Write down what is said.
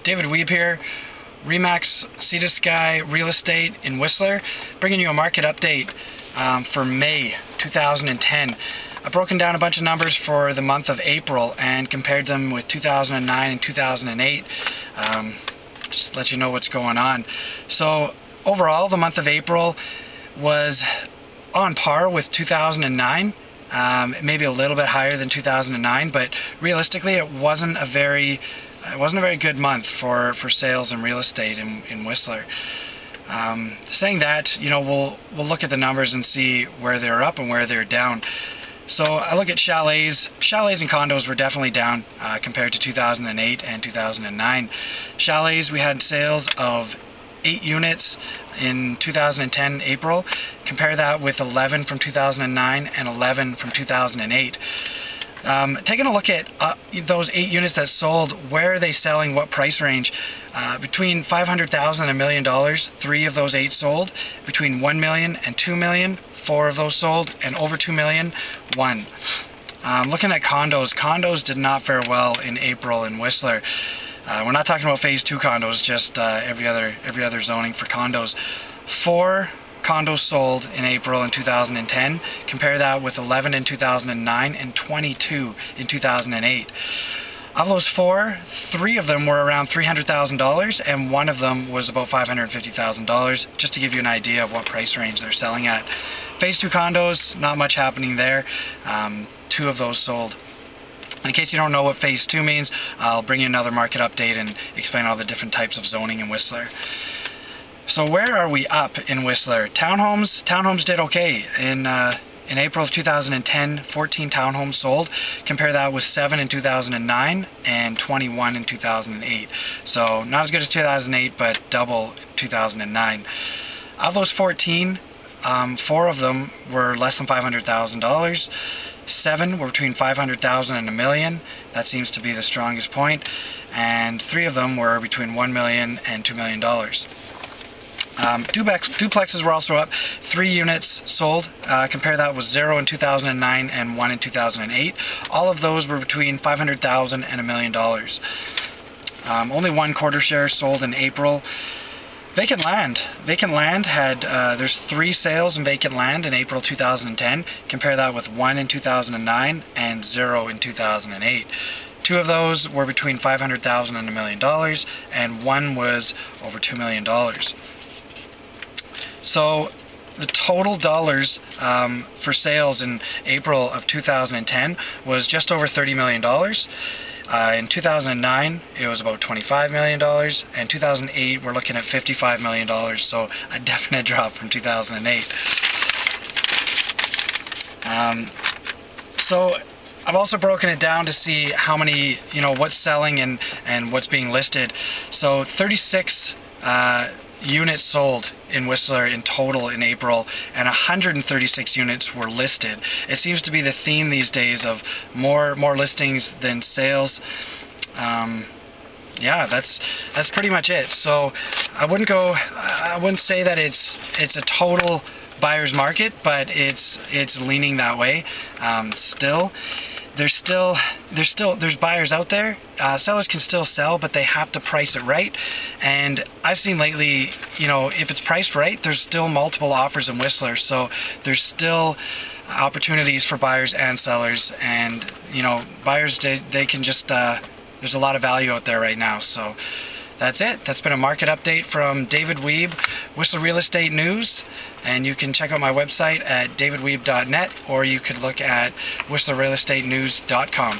David Wiebe here, Remax Sea to Sky Real Estate in Whistler, bringing you a market update for May 2010. I've broken down a bunch of numbers for the month of April and compared them with 2009 and 2008, just to let you know what's going on. So overall, the month of April was on par with 2009. Maybe a little bit higher than 2009, but realistically it wasn't a very good month for sales and real estate in Whistler. Saying that, we'll look at the numbers and see where they're up and where they're down. So I look at chalets. Chalets and condos were definitely down compared to 2008 and 2009. Chalets, we had sales of 8 units in 2010 April. Compare that with 11 from 2009 and 11 from 2008. Taking a look at those 8 units that sold, where are they selling, what price range? Between $500,000 and $1 million, 3 of those 8 sold. Between $1 million and $2 million, 4 of those sold, and over $2 million, 1. Looking at condos, condos did not fare well in April in Whistler. We're not talking about phase 2 condos, just every other zoning for condos. 4 condos sold in April in 2010. Compare that with 11 in 2009 and 22 in 2008. Of those 4, 3 of them were around $300,000 and 1 of them was about $550,000, just to give you an idea of what price range they're selling at. Phase 2 condos, not much happening there. 2 of those sold. In case you don't know what phase 2 means, I'll bring you another market update and explain all the different types of zoning in Whistler. So where are we up in Whistler? Townhomes did okay. In April of 2010, 14 townhomes sold. Compare that with 7 in 2009 and 21 in 2008. So not as good as 2008, but double 2009. Of those 14, 4 of them were less than $500,000. 7 were between $500,000 and $1 million. That seems to be the strongest point. And 3 of them were between $1 million and $2 million. Duplexes were also up. 3 units sold. Compare that with 0 in 2009 and 1 in 2008. All of those were between $500,000 and $1 million. Only 1 quarter share sold in April. Vacant land had, there's 3 sales in vacant land in April 2010. Compare that with 1 in 2009 and 0 in 2008. 2 of those were between $500,000 and $1 million, and 1 was over $2 million. So the total dollars for sales in April of 2010 was just over $30 million. In 2009, it was about $25 million, and 2008, we're looking at $55 million, so a definite drop from 2008. So I've also broken it down to see how many, what's selling and what's being listed. So 36 units sold in Whistler in total in April, and 136 units were listed. It seems to be the theme these days of more listings than sales. Yeah, that's pretty much it. So I wouldn't say that it's a total buyer's market, but it's leaning that way. There's buyers out there. Sellers can still sell, but they have to price it right. And I've seen lately, if it's priced right, there's still multiple offers in Whistler. So there's still opportunities for buyers and sellers. And buyers, they can just there's a lot of value out there right now. So that's it. That's been a market update from David Wiebe, Whistler Real Estate News. And you can check out my website at davidwiebe.net, or you could look at whistlerrealestatenews.com.